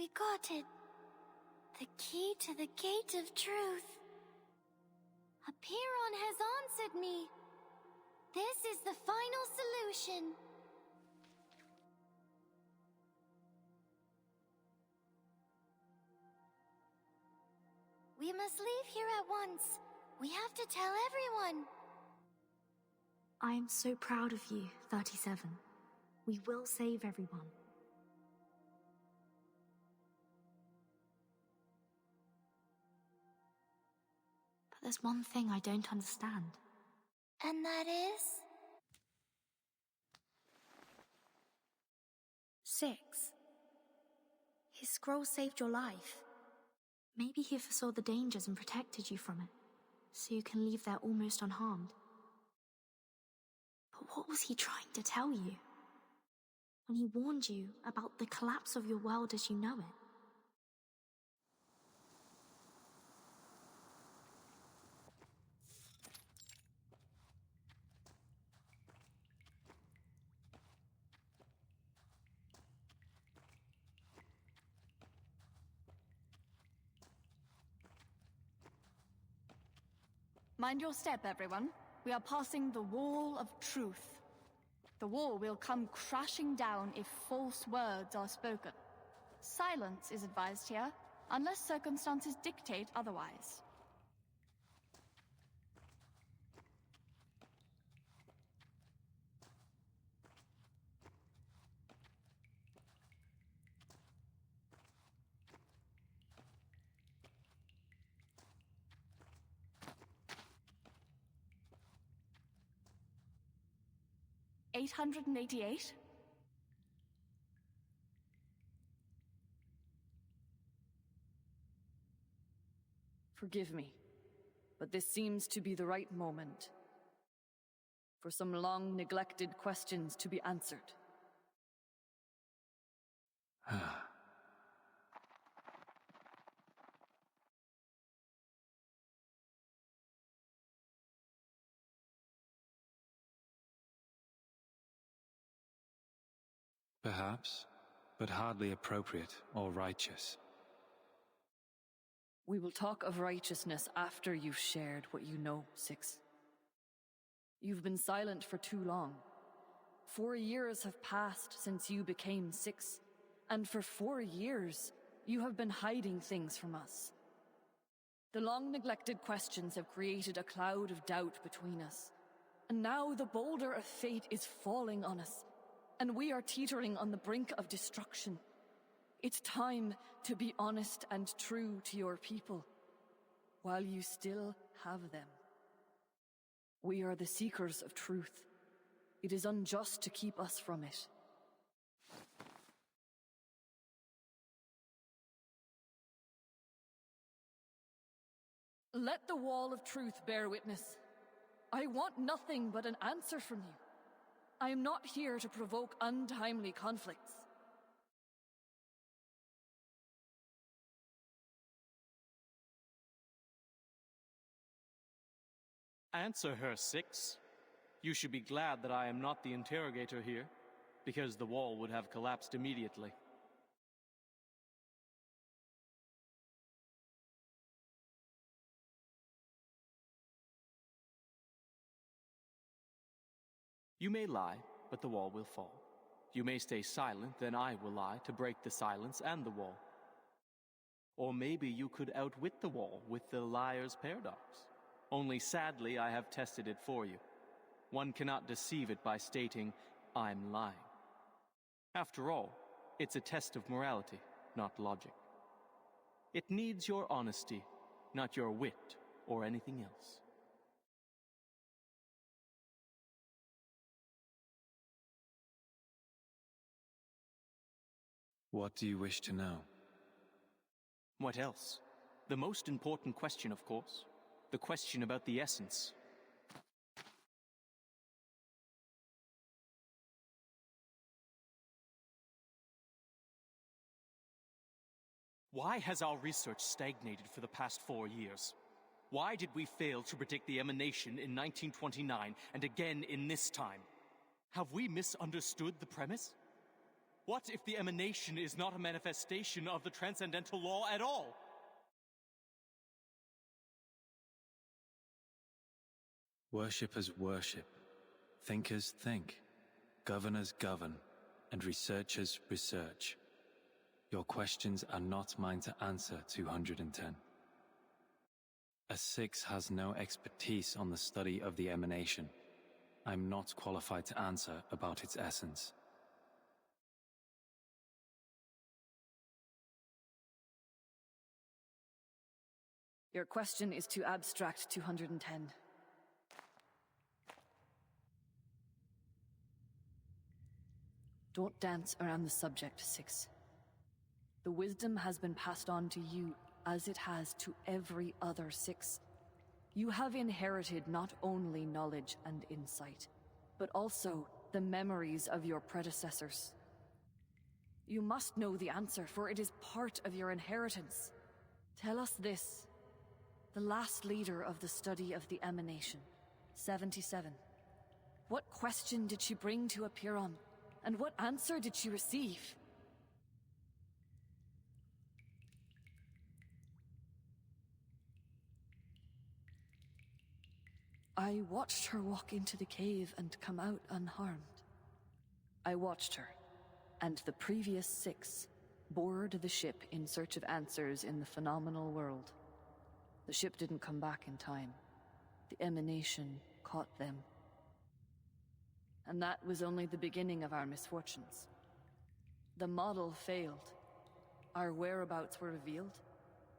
We got it. The key to the gate of truth. Apiron has answered me. This is the final solution. We must leave here at once. We have to tell everyone. I am so proud of you, 37. We will save everyone. But there's one thing I don't understand. And that is? 6. His scroll saved your life. Maybe he foresaw the dangers and protected you from it, so you can leave there almost unharmed. But what was he trying to tell you when he warned you about the collapse of your world as you know it? Mind your step, everyone. We are passing the wall of truth. The wall will come crashing down if false words are spoken. Silence is advised here, unless circumstances dictate otherwise. $888? Forgive me, but this seems to be the right moment for some long-neglected questions to be answered. Perhaps, but hardly appropriate or righteous. We will talk of righteousness after you've shared what you know, 6. You've been silent for too long. 4 years have passed since you became 6, and for 4 years, you have been hiding things from us. The long-neglected questions have created a cloud of doubt between us, and now the boulder of fate is falling on us, and we are teetering on the brink of destruction. It's time to be honest and true to your people, while you still have them. We are the seekers of truth. It is unjust to keep us from it. Let the wall of truth bear witness. I want nothing but an answer from you. I am not here to provoke untimely conflicts. Answer her, 6. You should be glad that I am not the interrogator here, because the wall would have collapsed immediately. You may lie, but the wall will fall. You may stay silent, then I will lie to break the silence and the wall. Or maybe you could outwit the wall with the liar's paradox. Only sadly, I have tested it for you. One cannot deceive it by stating, I'm lying. After all, it's a test of morality, not logic. It needs your honesty, not your wit or anything else. What do you wish to know? What else? The most important question, of course. The question about the essence. Why has our research stagnated for the past 4 years? Why did we fail to predict the emanation in 1929 and again in this time? Have we misunderstood the premise? What if the emanation is not a manifestation of the transcendental law at all? Worshippers worship, thinkers think, governors govern, and researchers research. Your questions are not mine to answer, 210. A 6 has no expertise on the study of the emanation. I'm not qualified to answer about its essence. Your question is too abstract, 210. Don't dance around the subject, 6. The wisdom has been passed on to you as it has to every other 6. You have inherited not only knowledge and insight, but also the memories of your predecessors. You must know the answer, for it is part of your inheritance. Tell us this. The last leader of the study of the emanation, 77. What question did she bring to appear on? And what answer did she receive? I watched her walk into the cave and come out unharmed. I watched her, and the previous 6 boarded the ship in search of answers in the phenomenal world. The ship didn't come back in time. The emanation caught them. And that was only the beginning of our misfortunes. The model failed. Our whereabouts were revealed.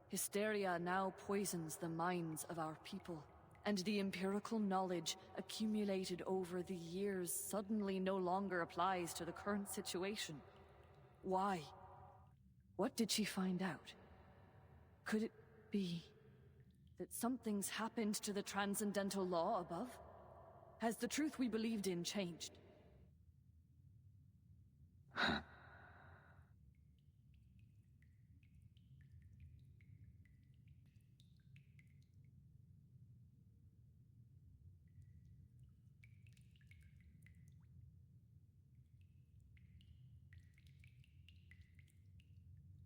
Hysteria now poisons the minds of our people, and the empirical knowledge accumulated over the years suddenly no longer applies to the current situation. Why? What did she find out? Could it be that something's happened to the transcendental law above? Has the truth we believed in changed?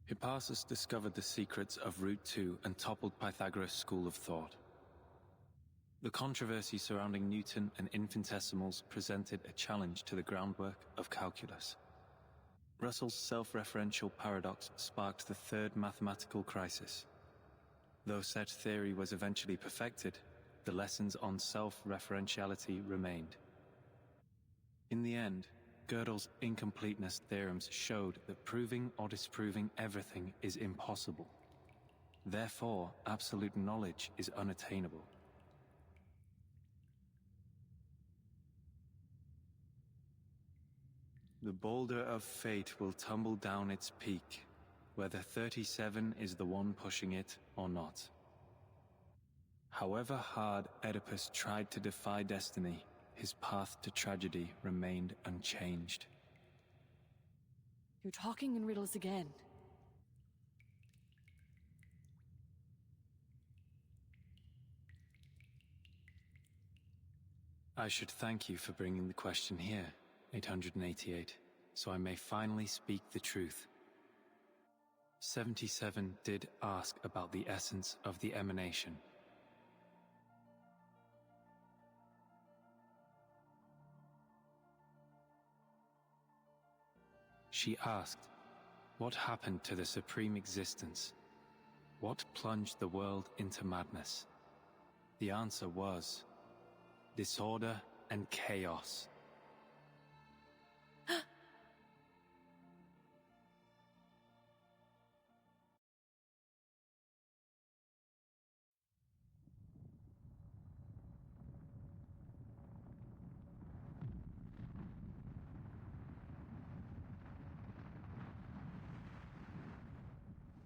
Hippasus discovered the secrets of Route 2 and toppled Pythagoras' school of thought. The controversy surrounding Newton and infinitesimals presented a challenge to the groundwork of calculus. Russell's self-referential paradox sparked the third mathematical crisis. Though such theory was eventually perfected, the lessons on self-referentiality remained. In the end, Gödel's incompleteness theorems showed that proving or disproving everything is impossible. Therefore, absolute knowledge is unattainable. The boulder of fate will tumble down its peak, whether 37 is the one pushing it or not. However hard Oedipus tried to defy destiny, his path to tragedy remained unchanged. You're talking in riddles again. I should thank you for bringing the question here, 888, so I may finally speak the truth. 77 did ask about the essence of the emanation. She asked, what happened to the supreme existence? What plunged the world into madness? The answer was disorder and chaos.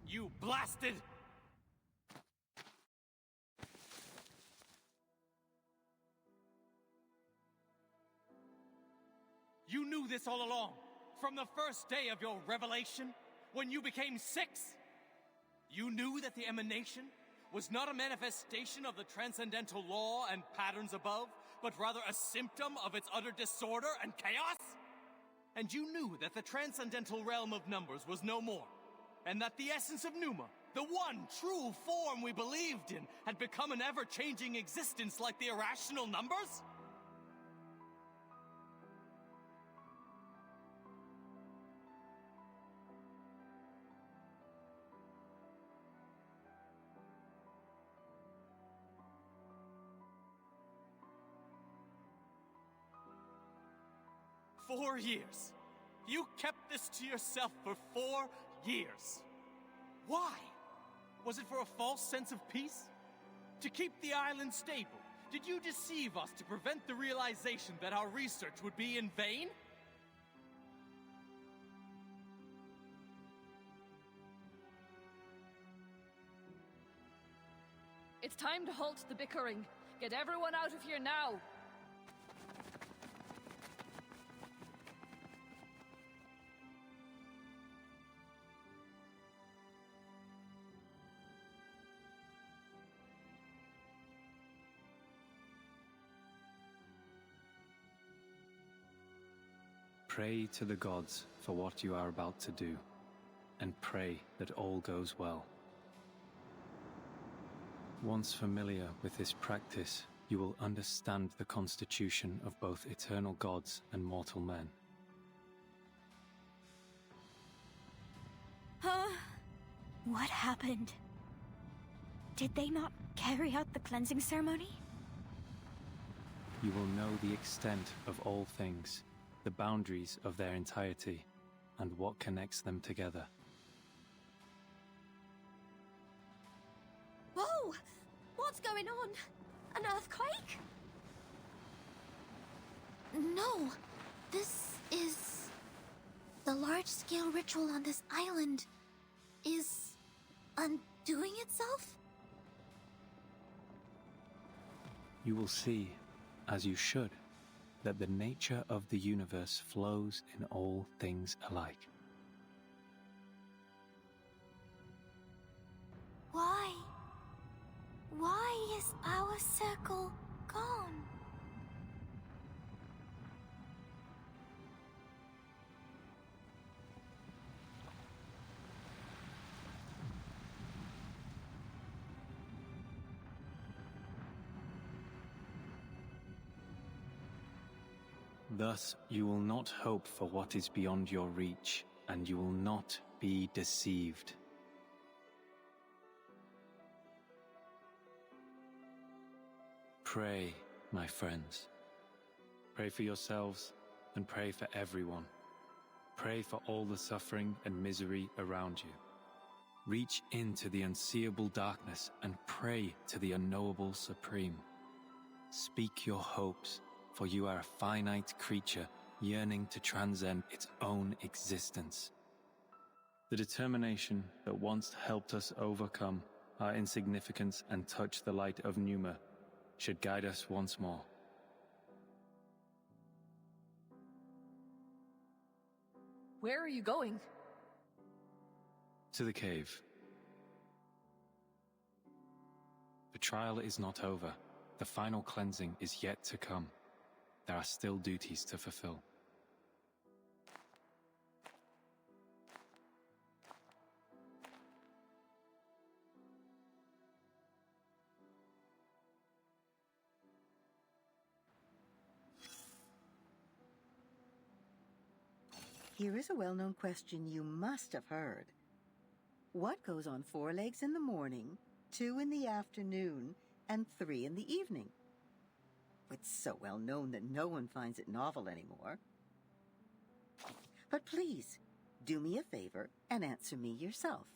You blasted! You knew this all along, from the first day of your revelation, when you became 6. You knew that the emanation was not a manifestation of the transcendental law and patterns above, but rather a symptom of its utter disorder and chaos? And you knew that the transcendental realm of numbers was no more, and that the essence of Numa, the one true form we believed in, had become an ever-changing existence like the irrational numbers? "4 years. You kept this to yourself for 4 years. Why? Was it for a false sense of peace? To keep the island stable? Did you deceive us to prevent the realization that our research would be in vain?" It's time to halt the bickering. Get everyone out of here now. Pray to the gods for what you are about to do, and pray that all goes well. Once familiar with this practice, you will understand the constitution of both eternal gods and mortal men. What happened? Did they not carry out the cleansing ceremony? You will know the extent of all things, the boundaries of their entirety, and what connects them together. Whoa! What's going on? An earthquake? No, this is... The large-scale ritual on this island is undoing itself? You will see, as you should, that the nature of the universe flows in all things alike. Why? Why is our circle gone? Thus, you will not hope for what is beyond your reach, and you will not be deceived. Pray, my friends. Pray for yourselves, and pray for everyone. Pray for all the suffering and misery around you. Reach into the unseeable darkness and pray to the unknowable Supreme. Speak your hopes, for you are a finite creature yearning to transcend its own existence. The determination that once helped us overcome our insignificance and touch the light of Numa should guide us once more. Where are you going? To the cave. The trial is not over. The final cleansing is yet to come. There are still duties to fulfill. Here is a well-known question you must have heard. What goes on 4 legs in the morning, 2 in the afternoon, and 3 in the evening? It's so well known that no one finds it novel anymore. But please, do me a favor and answer me yourself.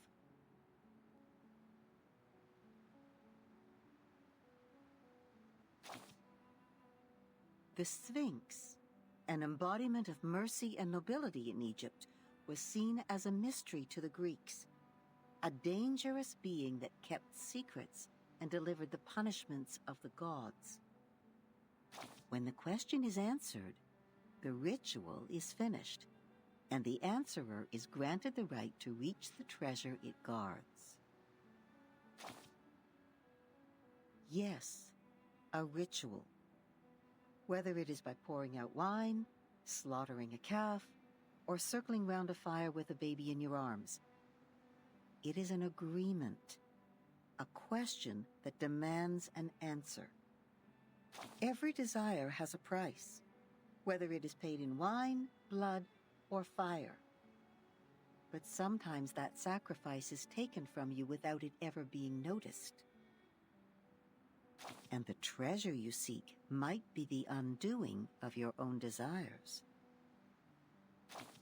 The Sphinx, an embodiment of mercy and nobility in Egypt, was seen as a mystery to the Greeks, a dangerous being that kept secrets and delivered the punishments of the gods. When the question is answered, the ritual is finished, and the answerer is granted the right to reach the treasure it guards. Yes, a ritual. Whether it is by pouring out wine, slaughtering a calf, or circling round a fire with a baby in your arms. It is an agreement, a question that demands an answer. Every desire has a price, whether it is paid in wine, blood, or fire. But sometimes that sacrifice is taken from you without it ever being noticed. And the treasure you seek might be the undoing of your own desires.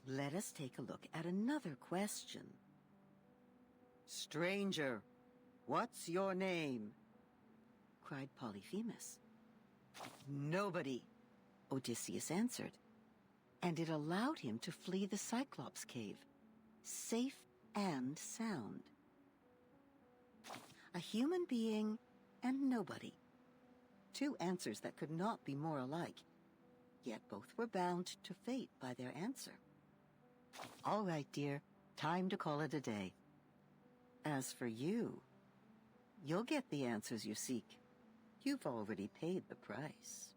Let us take a look at another question. "Stranger, what's your name?" cried Polyphemus. "Nobody," Odysseus answered, and it allowed him to flee the Cyclops cave, safe and sound. A human being and nobody. Two answers that could not be more alike, yet both were bound to fate by their answer. All right, dear, time to call it a day. As for you, you'll get the answers you seek. You've already paid the price.